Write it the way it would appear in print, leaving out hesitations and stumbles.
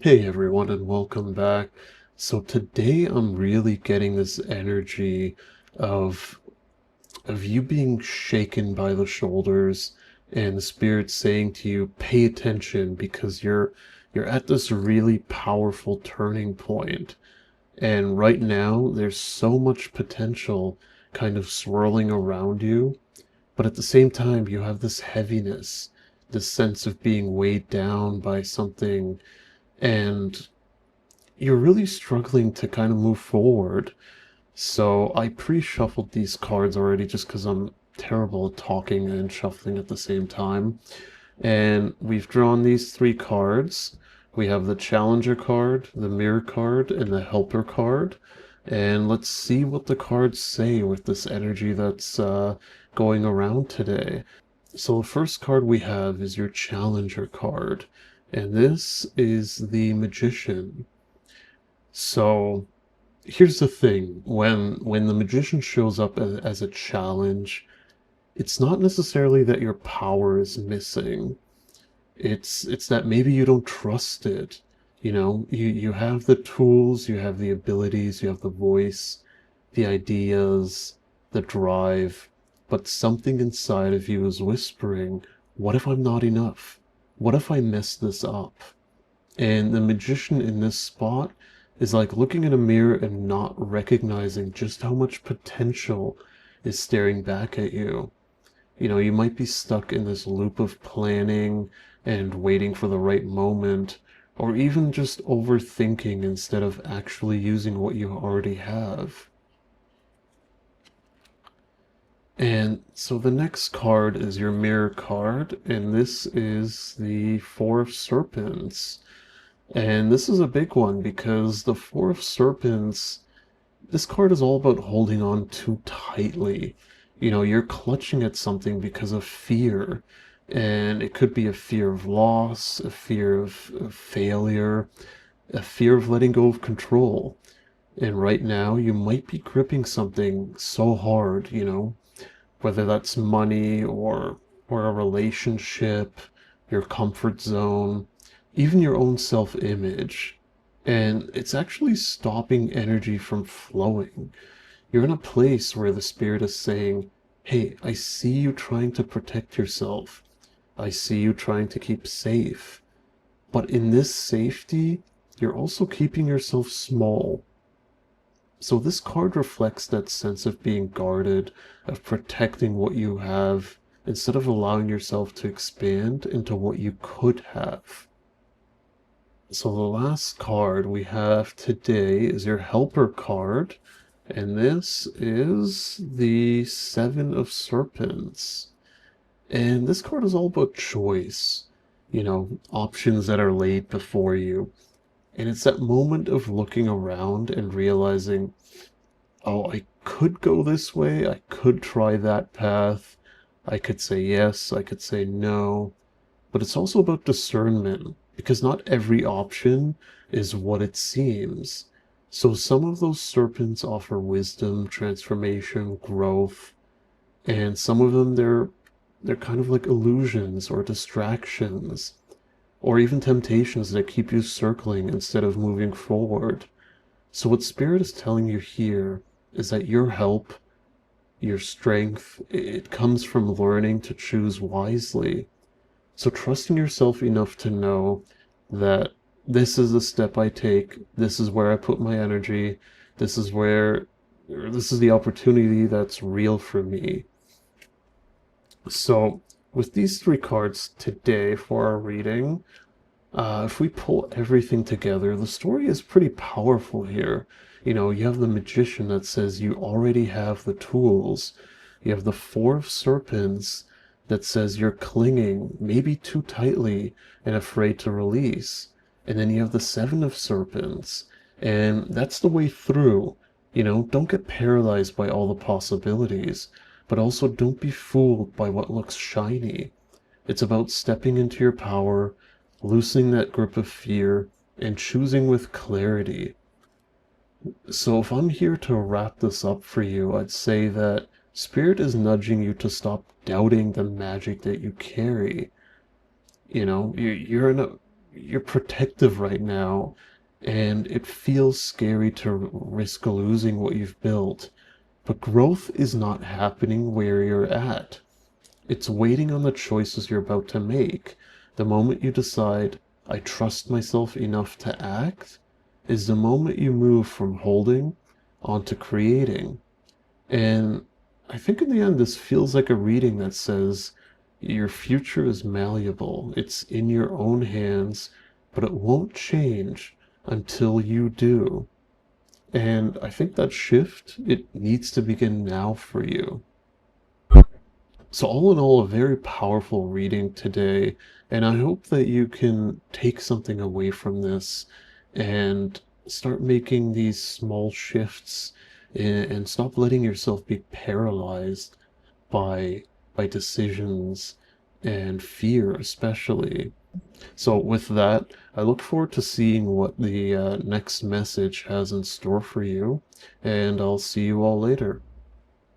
Hey everyone, and welcome back. So today I'm really getting this energy of you being shaken by the shoulders and the spirit saying to you, pay attention because you're at this really powerful turning point. And right now there's so much potential kind of swirling around you, but at the same time you have this heaviness, this sense of being weighed down by something, and you're really struggling to kind of move forward. So I pre-shuffled these cards already just because I'm terrible at talking and shuffling at the same time. And we've drawn these three cards. We have the Challenger card, the Mirror card, and the Helper card. And let's see what the cards say with this energy that's going around today. So the first card we have is your Challenger card. And this is the Magician. So here's the thing, when the magician shows up as a challenge, it's not necessarily that your power is missing. It's that maybe you don't trust it. You have the tools, you have the abilities, you have the voice, the ideas, the drive, but something inside of you is whispering, what if I'm not enough? What if I mess this up? And the magician in this spot is like looking in a mirror and not recognizing just how much potential is staring back at you. You might be stuck in this loop of planning and waiting for the right moment, or even just overthinking instead of actually using what you already have. And so the next card is your mirror card, and this is the Four of Serpents. And this is a big one because the Four of Serpents, this card is all about holding on too tightly. You're clutching at something because of fear. And it could be a fear of loss, a fear of failure, a fear of letting go of control. And right now, you might be gripping something so hard, whether that's money or a relationship, your comfort zone, even your own self-image. And it's actually stopping energy from flowing. You're in a place where the spirit is saying, hey, I see you trying to protect yourself. I see you trying to keep safe. But in this safety, you're also keeping yourself small. So this card reflects that sense of being guarded, of protecting what you have, instead of allowing yourself to expand into what you could have. So the last card we have today is your Helper card, and this is the Seven of Serpents. And this card is all about choice, options that are laid before you. And it's that moment of looking around and realizing, oh, I could go this way, I could try that path, I could say yes, I could say no. But it's also about discernment, because not every option is what it seems. So some of those serpents offer wisdom, transformation, growth, and some of them they're kind of like illusions or distractions, or even temptations that keep you circling instead of moving forward. So what Spirit is telling you here is that your help, your strength, it comes from learning to choose wisely. So trusting yourself enough to know that this is the step I take, this is where I put my energy, this is this is the opportunity that's real for me. So with these three cards today for our reading, if we pull everything together, the story is pretty powerful here. You have the magician that says you already have the tools. You have the Four of Serpents that says you're clinging, maybe too tightly and afraid to release. And then you have the Seven of Serpents, and that's the way through. Don't get paralyzed by all the possibilities, but also don't be fooled by what looks shiny. It's about stepping into your power, loosening that grip of fear, and choosing with clarity. So if I'm here to wrap this up for you, I'd say that Spirit is nudging you to stop doubting the magic that you carry. You're in you're protective right now, and it feels scary to risk losing what you've built. But growth is not happening where you're at. It's waiting on the choices you're about to make. The moment you decide, I trust myself enough to act, is the moment you move from holding onto creating. And I think in the end, this feels like a reading that says your future is malleable. It's in your own hands, but it won't change until you do. And I think that shift, it needs to begin now for you. So all in all, a very powerful reading today, and I hope that you can take something away from this and start making these small shifts and stop letting yourself be paralyzed by decisions and fear especially. So with that, I look forward to seeing what the next message has in store for you, and I'll see you all later.